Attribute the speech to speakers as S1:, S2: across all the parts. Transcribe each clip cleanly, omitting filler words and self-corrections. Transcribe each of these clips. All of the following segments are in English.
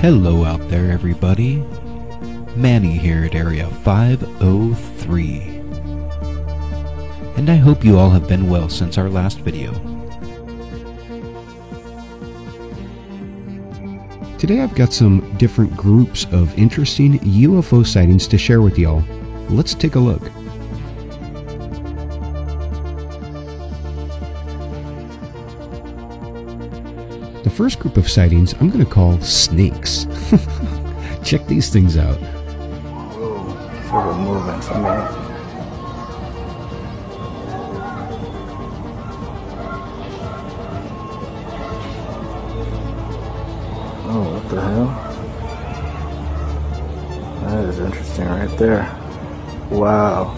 S1: Hello out there, everybody. Manny here at Area 503. And I hope you all have been well since our last video.
S2: Today I've got some different groups of interesting UFO sightings to share with y'all. Let's take a look. The first group of sightings I'm going to call snakes. Check these things out.
S3: Whoa, sort of moving for me. Oh, what the hell? That is interesting right there. Wow.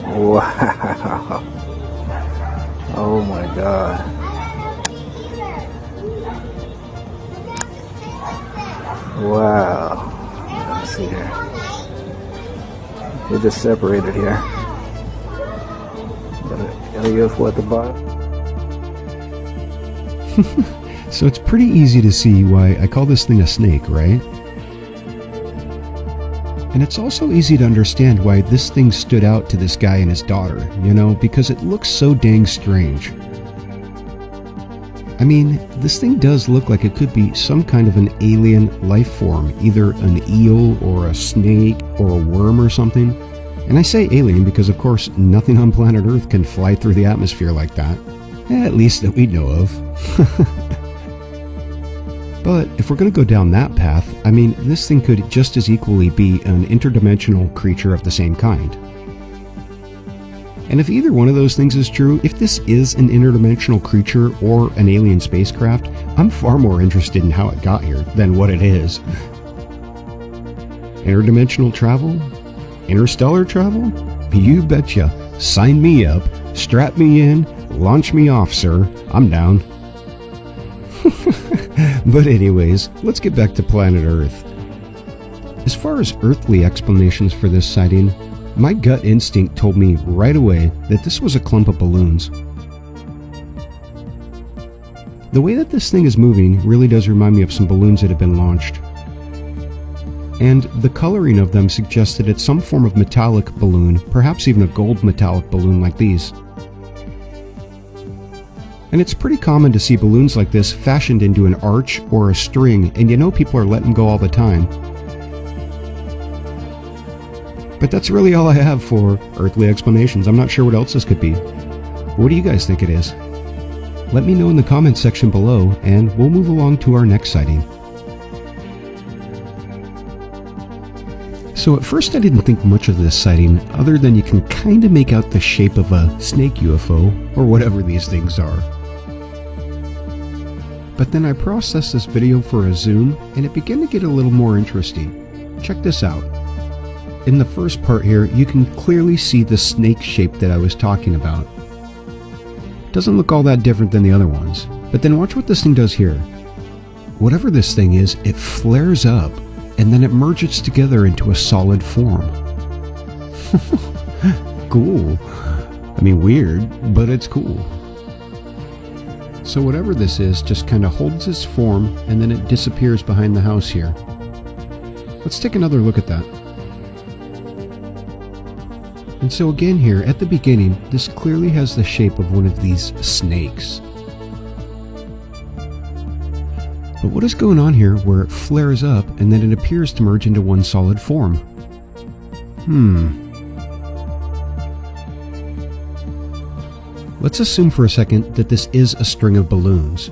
S3: Wow. Oh my God. Wow. Let's see here. They just separated here. Got a UFO at the bottom.
S2: So it's pretty easy to see why I call this thing a snake, right? And it's also easy to understand why this thing stood out to this guy and his daughter, you know, because it looks so dang strange. I mean, this thing does look like it could be some kind of an alien life form, either an eel or a snake or a worm or something. And I say alien because, of course, nothing on planet Earth can fly through the atmosphere like that. At least that we know of. But if we're going to go down that path, I mean, this thing could just as equally be an interdimensional creature of the same kind. And if either one of those things is true, if this is an interdimensional creature or an alien spacecraft, I'm far more interested in how it got here than what it is. Interdimensional travel? Interstellar travel? You betcha. Sign me up, strap me in, launch me off, sir. I'm down. But anyways, let's get back to planet Earth. As far as earthly explanations for this sighting, my gut instinct told me right away that this was a clump of balloons. The way that this thing is moving really does remind me of some balloons that have been launched. And the coloring of them suggests that it's some form of metallic balloon, perhaps even a gold metallic balloon like these. And it's pretty common to see balloons like this fashioned into an arch or a string, and you know people are letting go all the time. But that's really all I have for earthly explanations. I'm not sure what else this could be. What do you guys think it is? Let me know in the comments section below, and we'll move along to our next sighting. So at first I didn't think much of this sighting, other than you can kind of make out the shape of a snake UFO, or whatever these things are. But then I processed this video for a zoom, and it began to get a little more interesting. Check this out. In the first part here, you can clearly see the snake shape that I was talking about. Doesn't look all that different than the other ones. But then watch what this thing does here. Whatever this thing is, it flares up, and then it merges together into a solid form. Cool. I mean, weird, but it's cool. So whatever this is just kind of holds its form, and then it disappears behind the house here. Let's take another look at that. And so again here, at the beginning, this clearly has the shape of one of these snakes. But what is going on here where it flares up and then it appears to merge into one solid form? Let's assume for a second that this is a string of balloons.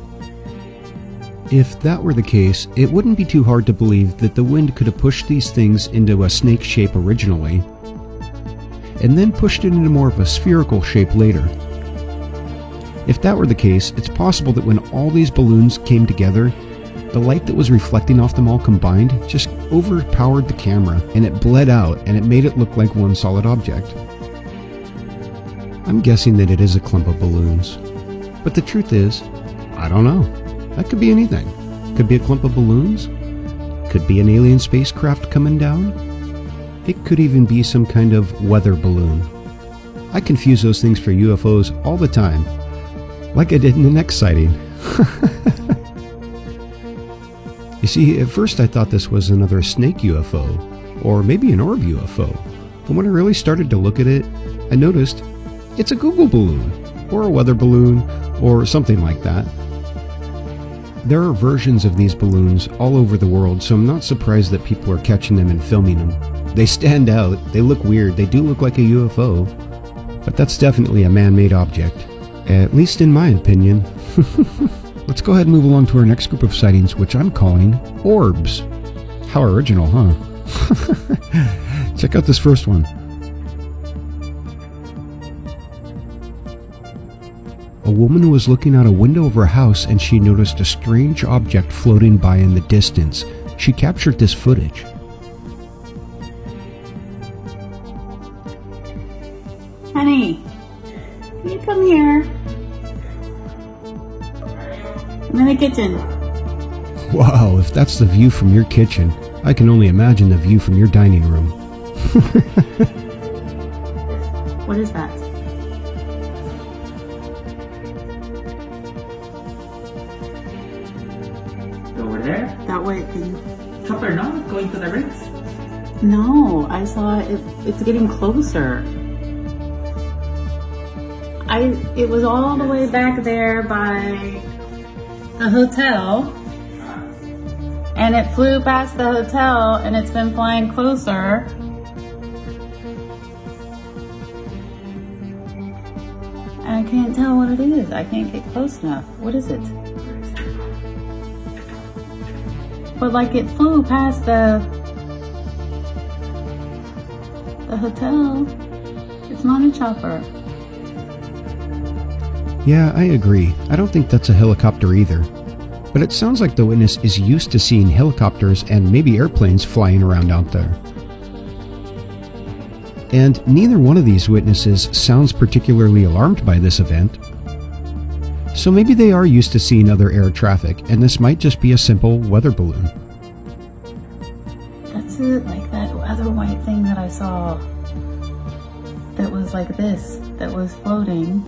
S2: If that were the case, it wouldn't be too hard to believe that the wind could have pushed these things into a snake shape originally, and then pushed it into more of a spherical shape later. If that were the case, it's possible that when all these balloons came together, the light that was reflecting off them all combined just overpowered the camera, and it bled out, and it made it look like one solid object. I'm guessing that it is a clump of balloons. But the truth is, I don't know. That could be anything. Could be a clump of balloons. Could be an alien spacecraft coming down. It could even be some kind of weather balloon. I confuse those things for UFOs all the time, like I did in the next sighting. You see, at first I thought this was another snake UFO, or maybe an orb UFO. But when I really started to look at it, I noticed it's a Google balloon, or a weather balloon, or something like that. There are versions of these balloons all over the world, so I'm not surprised that people are catching them and filming them. They stand out, they look weird, they do look like a UFO, but that's definitely a man-made object, at least in my opinion. Let's go ahead and move along to our next group of sightings, which I'm calling orbs. How original, huh? Check out this first one. A woman was looking out a window of her house and she noticed a strange object floating by in the distance. She captured this footage.
S4: Honey, can you come here? I'm in the kitchen.
S2: Wow, if that's the view from your kitchen, I can only imagine the view from your dining room.
S4: What is that?
S5: Over there?
S4: That white thing.
S5: Chopper, no? Going to the rigs?
S4: No, I saw it. It's getting closer. It was all the way back there by the hotel, and it flew past the hotel, and it's been flying closer. And I can't tell what it is. I can't get close enough. What is it? But like it flew past the hotel. It's not a chopper.
S2: Yeah, I agree. I don't think that's a helicopter either. But it sounds like the witness is used to seeing helicopters and maybe airplanes flying around out there. And neither one of these witnesses sounds particularly alarmed by this event. So maybe they are used to seeing other air traffic, and this might just be a simple weather balloon.
S4: That's it, like that other white thing that I saw. That was like this, that was floating.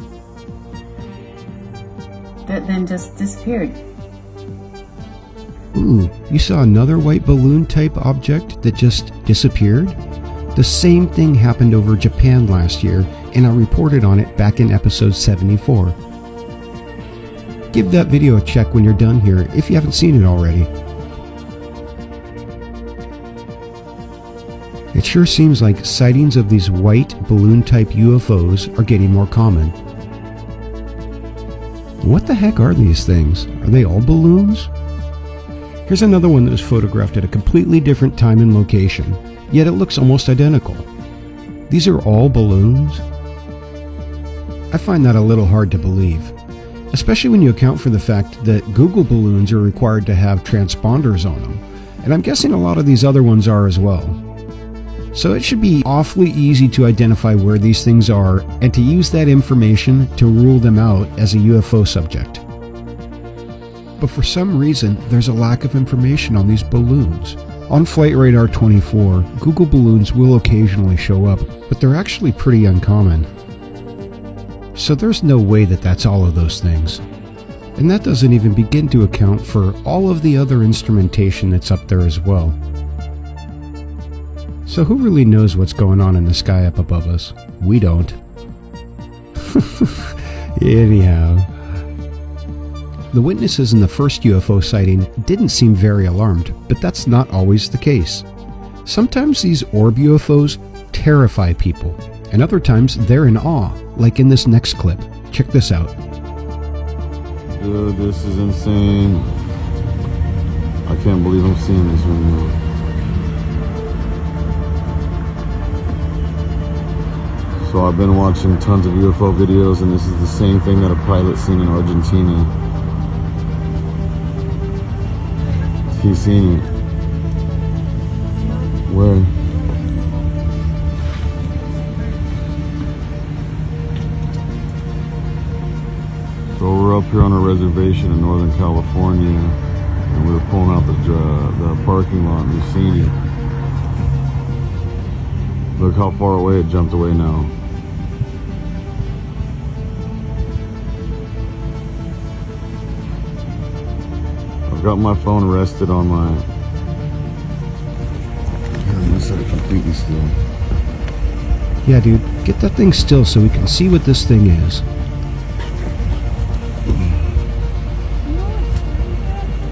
S4: That then just disappeared.
S2: Ooh, you saw another white balloon type object that just disappeared? The same thing happened over Japan last year, and I reported on it back in episode 74. Give that video a check when you're done here if you haven't seen it already. It sure seems like sightings of these white balloon type UFOs are getting more common. What the heck are these things? Are they all balloons? Here's another one that was photographed at a completely different time and location, yet it looks almost identical. These are all balloons? I find that a little hard to believe, especially when you account for the fact that Google balloons are required to have transponders on them, and I'm guessing a lot of these other ones are as well. So it should be awfully easy to identify where these things are and to use that information to rule them out as a UFO subject. But for some reason, there's a lack of information on these balloons. On Flight Radar 24, Google balloons will occasionally show up, but they're actually pretty uncommon. So there's no way that that's all of those things. And that doesn't even begin to account for all of the other instrumentation that's up there as well. So who really knows what's going on in the sky up above us? We don't. Anyhow. The witnesses in the first UFO sighting didn't seem very alarmed, but that's not always the case. Sometimes these orb UFOs terrify people, and other times they're in awe, like in this next clip. Check this out.
S6: Dude, this is insane. I can't believe I'm seeing this right now. So I've been watching tons of UFO videos, and this is the same thing that a pilot seen in Argentina. He's seen it. Where? So we're up here on a reservation in Northern California, and we were pulling out the parking lot, and we've seen it. Look how far away it jumped away now. I've got my phone rested on my... Here, I'm gonna set it completely still.
S2: Yeah, dude, get that thing still so we can see what this thing is.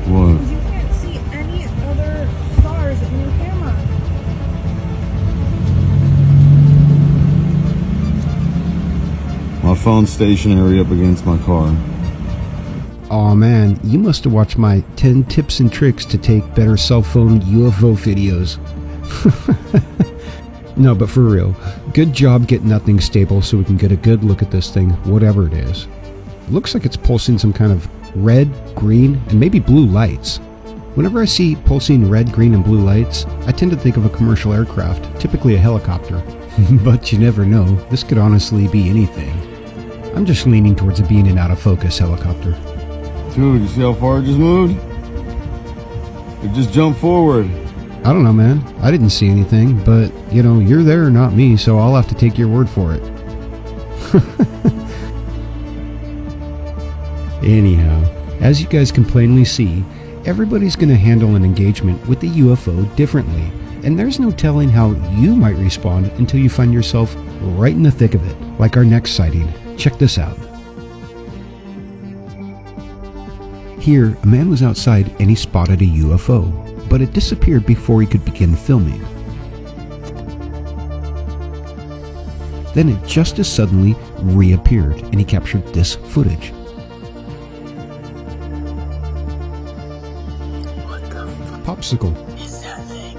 S6: What?
S7: You can't see any other stars in your camera.
S6: My phone's stationary up against my car.
S2: Aw man, you must have watched my 10 tips and tricks to take better cell phone UFO videos. No, but for real, good job getting that thing stable so we can get a good look at this thing, whatever it is. It looks like it's pulsing some kind of red, green, and maybe blue lights. Whenever I see pulsing red, green, and blue lights, I tend to think of a commercial aircraft, typically a helicopter. But you never know, this could honestly be anything. I'm just leaning towards it being an out-of-focus helicopter.
S6: Dude, you see how far it just moved? It just jumped forward.
S2: I don't know, man. I didn't see anything, but, you know, you're there, not me, so I'll have to take your word for it. Anyhow, as you guys can plainly see, everybody's going to handle an engagement with the UFO differently, and there's no telling how you might respond until you find yourself right in the thick of it, like our next sighting. Check this out. Here, a man was outside and he spotted a UFO, but it disappeared before he could begin filming. Then it just as suddenly reappeared and he captured this footage.
S8: What the fuck
S2: Popsicle.
S8: is that thing?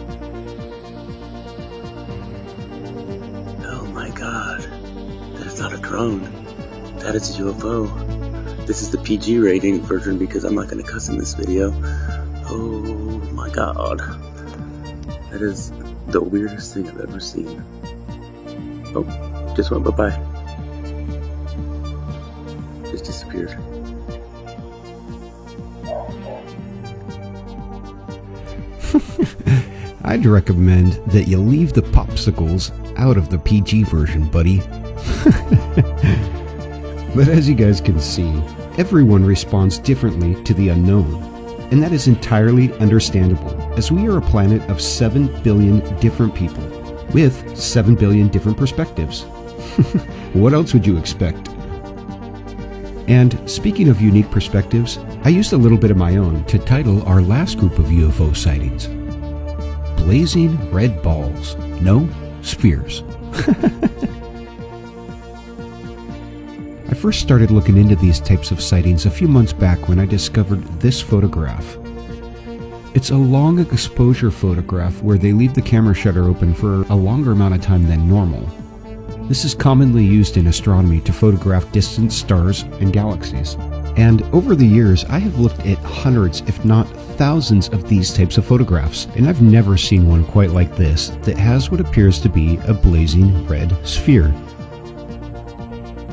S8: Oh my god. That is not a drone. That is a UFO. This is the PG rating version because I'm not going to cuss in this video. Oh my god. That is the weirdest thing I've ever seen. Oh, just went bye-bye. Just disappeared.
S2: I'd recommend that you leave the popsicles out of the PG version, buddy. But as you guys can see, everyone responds differently to the unknown, and that is entirely understandable, as we are a planet of 7 billion different people, with 7 billion different perspectives. What else would you expect? And speaking of unique perspectives, I used a little bit of my own to title our last group of UFO sightings. Blazing red balls. No, spheres. I first started looking into these types of sightings a few months back when I discovered this photograph. It's a long exposure photograph where they leave the camera shutter open for a longer amount of time than normal. This is commonly used in astronomy to photograph distant stars and galaxies. And over the years, I have looked at hundreds, if not thousands, of these types of photographs, and I've never seen one quite like this that has what appears to be a blazing red sphere.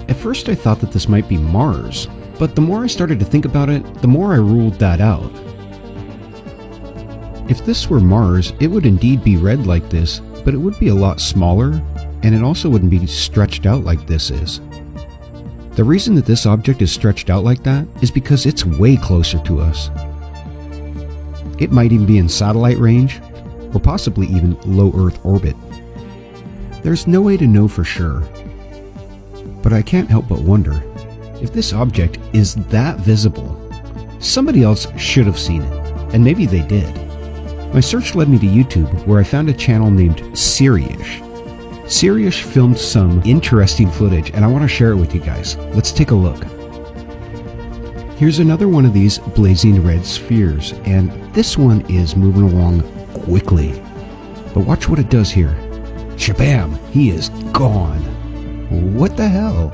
S2: At first I thought that this might be Mars, but the more I started to think about it, the more I ruled that out. If this were Mars, it would indeed be red like this, but it would be a lot smaller, and it also wouldn't be stretched out like this is. The reason that this object is stretched out like that is because it's way closer to us. It might even be in satellite range, or possibly even low Earth orbit. There's no way to know for sure. But I can't help but wonder, if this object is that visible, somebody else should have seen it, and maybe they did. My search led me to YouTube, where I found a channel named Sirius. Sirius filmed some interesting footage, and I want to share it with you guys. Let's take a look. Here's another one of these blazing red spheres, and this one is moving along quickly. But watch what it does here. Shabam! He is gone. What the hell?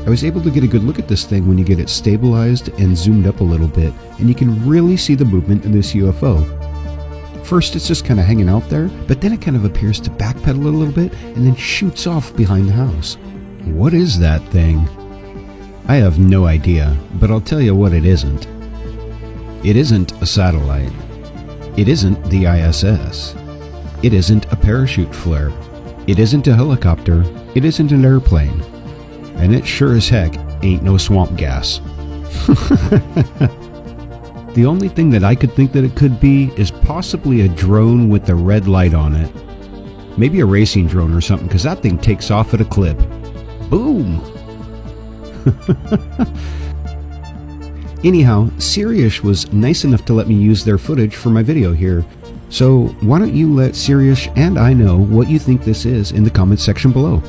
S2: I was able to get a good look at this thing when you get it stabilized and zoomed up a little bit, and you can really see the movement in this UFO. First it's just kind of hanging out there, but then it kind of appears to backpedal a little bit and then shoots off behind the house. What is that thing? I have no idea, but I'll tell you what it isn't. It isn't a satellite. It isn't the ISS. It isn't a parachute flare. It isn't a helicopter. It isn't an airplane. And it sure as heck ain't no swamp gas. The only thing that I could think that it could be is possibly a drone with the red light on it. Maybe a racing drone or something, because that thing takes off at a clip. Boom! Anyhow, Sirius was nice enough to let me use their footage for my video here. So why don't you let Sirius and I know what you think this is in the comments section below.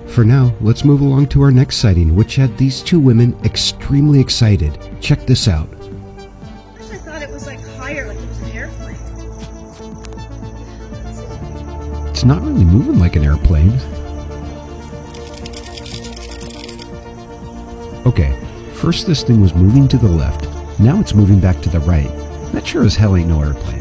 S2: For now, let's move along to our next sighting, which had these two women extremely excited. Check this out.
S7: I thought it was like higher, like it was an airplane.
S2: It's not really moving like an airplane. Okay, first this thing was moving to the left. Now it's moving back to the right. That sure as hell ain't no airplane.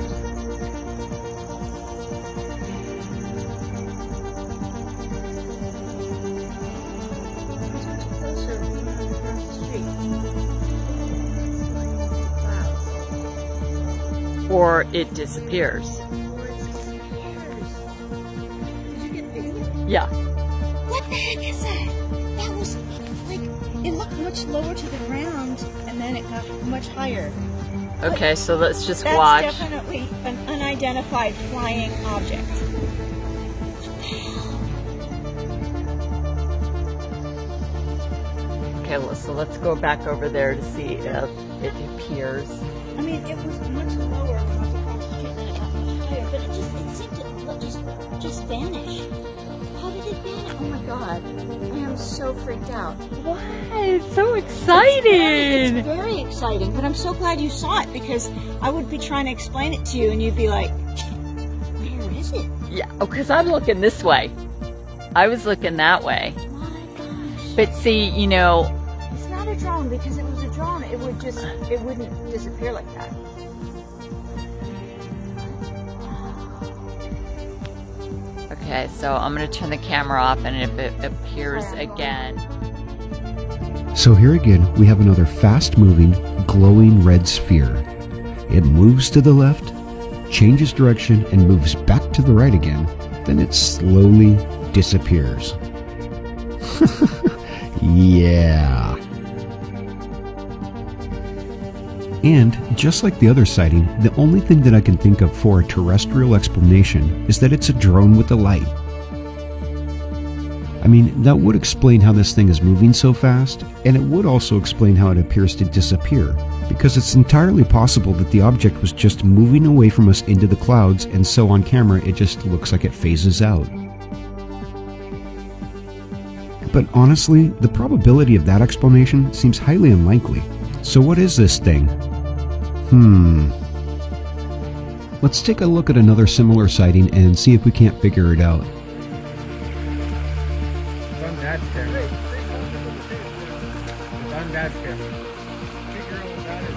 S9: Or it disappears.
S7: Did you get video?
S9: Yeah.
S7: What the heck is that? That was like, it looked much lower to the ground and then it got much higher.
S9: Okay, so let's just
S7: That's
S9: watch.
S7: definitely an unidentified flying object.
S9: Okay, so let's go back over there to see if it appears.
S7: I mean, it was much lower when I was across the street and then it got much higher, but it seemed to just vanish. How did it vanish? Oh my god. I am so freaked out.
S9: What? It's so exciting!
S7: It's very exciting, but I'm so glad you saw it because I would be trying to explain it to you and you'd be like, where is it?
S9: Yeah, because I'm looking this way. I was looking that way.
S7: Oh my gosh.
S9: But see, you know,
S7: It's not a drone because if it was a drone, it wouldn't disappear like that.
S9: okay, so I'm going to turn the camera off, and if it appears again.
S2: So here again, we have another fast-moving, glowing red sphere. It moves to the left, changes direction, and moves back to the right again. Then it slowly disappears. Yeah. And, just like the other sighting, the only thing that I can think of for a terrestrial explanation is that it's a drone with a light. I mean, that would explain how this thing is moving so fast, and it would also explain how it appears to disappear, because it's entirely possible that the object was just moving away from us into the clouds, and so on camera it just looks like it phases out. But honestly, the probability of that explanation seems highly unlikely. So what is this thing? Let's take a look at another similar sighting and see if we can't figure it out.
S10: It's on Dad's camera. It's on Dad's camera. Figure out what that is.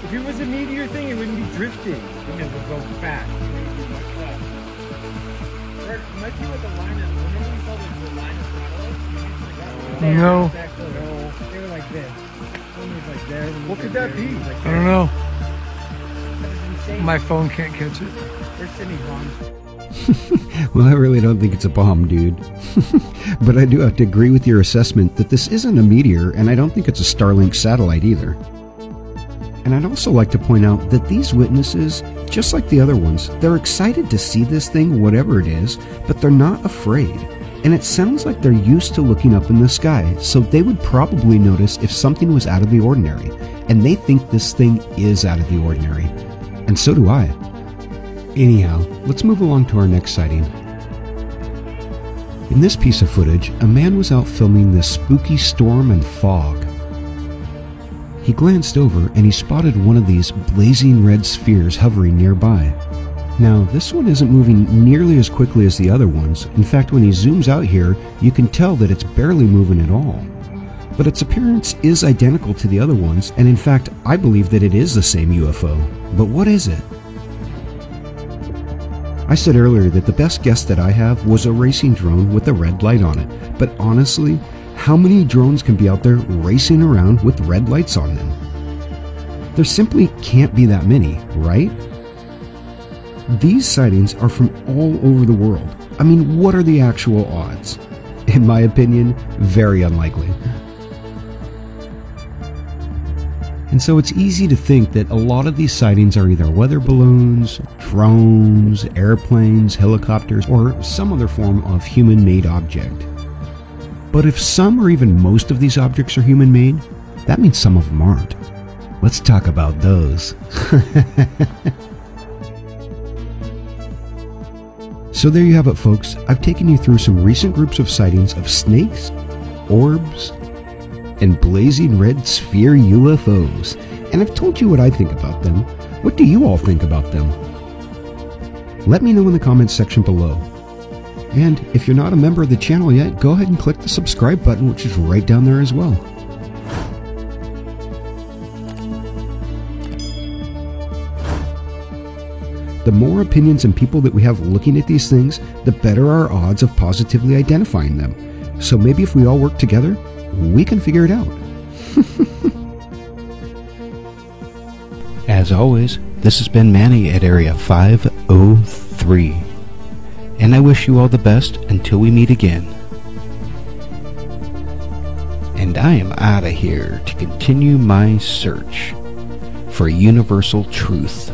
S10: If it was a meteor thing, it wouldn't be drifting. It would go fast. It would be much less. Or it might be with the line of, remember we saw the line of satellites? No. No. They were like this. One was like there. What could that be? Like I don't know. My phone can't catch it. They're sending bombs.
S2: Well, I really don't think it's a bomb, dude. But I do have to agree with your assessment that this isn't a meteor, and I don't think it's a Starlink satellite either. And I'd also like to point out that these witnesses, just like the other ones, they're excited to see this thing, whatever it is, but they're not afraid. And it sounds like they're used to looking up in the sky, so they would probably notice if something was out of the ordinary. And they think this thing is out of the ordinary. And so do I. Anyhow, let's move along to our next sighting. In this piece of footage, a man was out filming this spooky storm and fog. He glanced over and he spotted one of these blazing red spheres hovering nearby. Now, this one isn't moving nearly as quickly as the other ones. In fact, when he zooms out here, you can tell that it's barely moving at all. But its appearance is identical to the other ones, and in fact, I believe that it is the same UFO. But what is it? I said earlier that the best guess that I have was a racing drone with a red light on it. But honestly, how many drones can be out there racing around with red lights on them? There simply can't be that many, right? These sightings are from all over the world. I mean, what are the actual odds? In my opinion, very unlikely. And so it's easy to think that a lot of these sightings are either weather balloons, drones, airplanes, helicopters, or some other form of human-made object. But if some or even most of these objects are human-made, that means some of them aren't. Let's talk about those. So there you have it, folks. I've taken you through some recent groups of sightings of snakes, orbs, and blazing red sphere UFOs. And I've told you what I think about them. What do you all think about them? Let me know in the comments section below. And if you're not a member of the channel yet, go ahead and click the subscribe button, which is right down there as well. The more opinions and people that we have looking at these things, the better our odds of positively identifying them. So maybe if we all work together, we can figure it out.
S1: As always, this has been Manny at Area 503. And I wish you all the best until we meet again. And I am out of here to continue my search for universal truth.